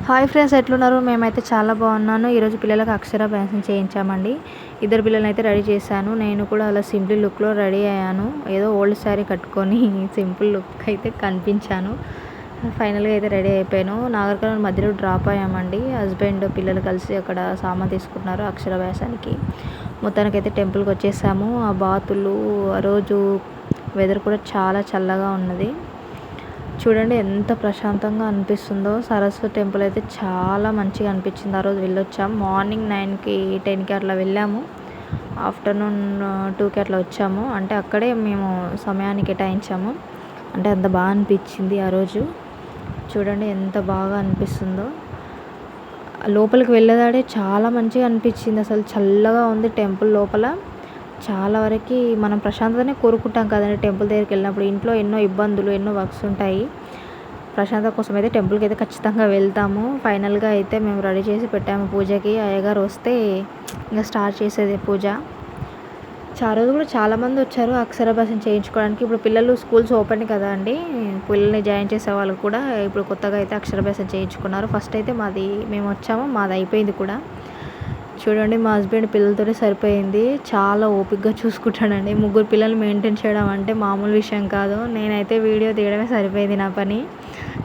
Hi friends, ఎట్లున్నారు? మేమైతే చాలా బాగున్నాను. ఈరోజు పిల్లలకు అక్షరాభ్యాసం చేయించామండి. ఇద్దరు పిల్లలనైతే రెడీ చేశాను. నేను కూడా అలా సింపుల్ లుక్లో రెడీ అయ్యాను. ఏదో ఓల్డ్ శారీ కట్టుకొని సింపుల్ లుక్ అయితే కనిపించాను. ఫైనల్గా అయితే రెడీ అయిపోయాను. నాగర్కర్నూల్ మధ్యలో డ్రాప్ అయ్యామండి. హస్బెండ్ పిల్లలు కలిసి అక్కడ సామాన్ తీసుకుంటున్నారు అక్షరాభ్యాసానికి. మొత్తానికైతే టెంపుల్కి వచ్చేసాము. ఆ బాతులు, ఆ రోజు వెదర్ కూడా చాలా చల్లగా ఉన్నది. చూడండి ఎంత ప్రశాంతంగా అనిపిస్తుందో. సరస్వతి టెంపుల్ అయితే చాలా మంచిగా అనిపించింది. ఆ రోజు వెళ్ళొచ్చాం. మార్నింగ్ 9కి 10కి అట్లా వెళ్ళాము. ఆఫ్టర్నూన్ 2కి అట్లా వచ్చాము. అంటే అక్కడే మేము సమయాన్ని కేటాయించాము. అంటే అంత బాగా అనిపించింది ఆ రోజు. చూడండి ఎంత బాగా అనిపిస్తుందో. లోపలికి వెళ్ళేదాడే చాలా మంచిగా అనిపించింది. అసలు చల్లగా ఉంది టెంపుల్ లోపల. చాలా వరకు మనం ప్రశాంతతనే కోరుకుంటాం కదండి టెంపుల్ దగ్గరికి వెళ్ళినప్పుడు. ఇంట్లో ఎన్నో ఇబ్బందులు, ఎన్నో వర్క్స్ ఉంటాయి. ప్రశాంతత కోసం అయితే టెంపుల్కి అయితే ఖచ్చితంగా వెళ్తాము. ఫైనల్గా అయితే మేము రెడీ చేసి పెట్టాము పూజకి. అయ్యగారు వస్తే ఇంకా స్టార్ట్ చేసేది పూజ. రోజు కూడా చాలామంది వచ్చారు అక్షరాభ్యాసం చేయించుకోవడానికి. ఇప్పుడు పిల్లలు స్కూల్స్ ఓపెన్ కదా అండి, పిల్లల్ని జాయిన్ చేసే వాళ్ళు కూడా ఇప్పుడు కొత్తగా అయితే అక్షరాభ్యాసం చేయించుకున్నారు. ఫస్ట్ అయితే మేము వచ్చాము, మాది అయిపోయింది కూడా. చూడండి మా హస్బెండ్ పిల్లలతోనే సరిపోయింది. చాలా ఓపికగా చూసుకుంటాడండి. 3 పిల్లలు మెయింటైన్ చేయడం అంటే మామూలు విషయం కాదు. నేనైతే వీడియో తీయడమే సరిపోయింది నా పని.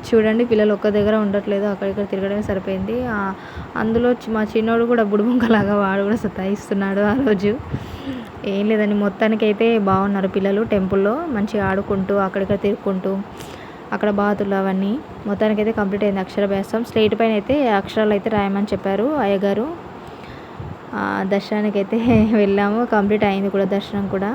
చూడండి పిల్లలు ఒక్క దగ్గర ఉండట్లేదు, అక్కడిక్కడ తిరగడమే సరిపోయింది. అందులో మా చిన్నోడు కూడా బుడుబుంకలాగా వాడు కూడా సతాయిస్తున్నాడు ఆ రోజు. ఏం లేదండి, మొత్తానికైతే బాగున్నారు పిల్లలు టెంపుల్లో. మంచిగా ఆడుకుంటూ అక్కడిక్కడ తిరుక్కుంటూ అక్కడ బాతులు అవన్నీ. మొత్తానికైతే కంప్లీట్ అయింది అక్షరాభ్యాసం. స్లేట్ పైన అయితే అక్షరాలు అయితే రాయమని చెప్పారు అయ్యగారు. దర్శనానికి అయితే వెళ్ళాము. కంప్లీట్ అయింది కూడా దర్శనం కూడా.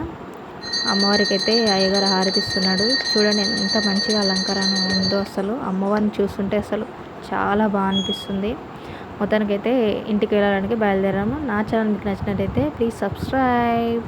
అమ్మవారికి అయితే అయ్యగారు హారతిస్తున్నాడు. చూడండి ఎంత మంచిగా అలంకరణ ఉందో. అసలు అమ్మవారిని చూస్తుంటే అసలు చాలా బాగా అనిపిస్తుంది. మొత్తానికైతే ఇంటికి వెళ్ళడానికి బయలుదేరాము. నా ఛానల్ మీకు నచ్చినట్టయితే ప్లీజ్ సబ్స్క్రైబ్.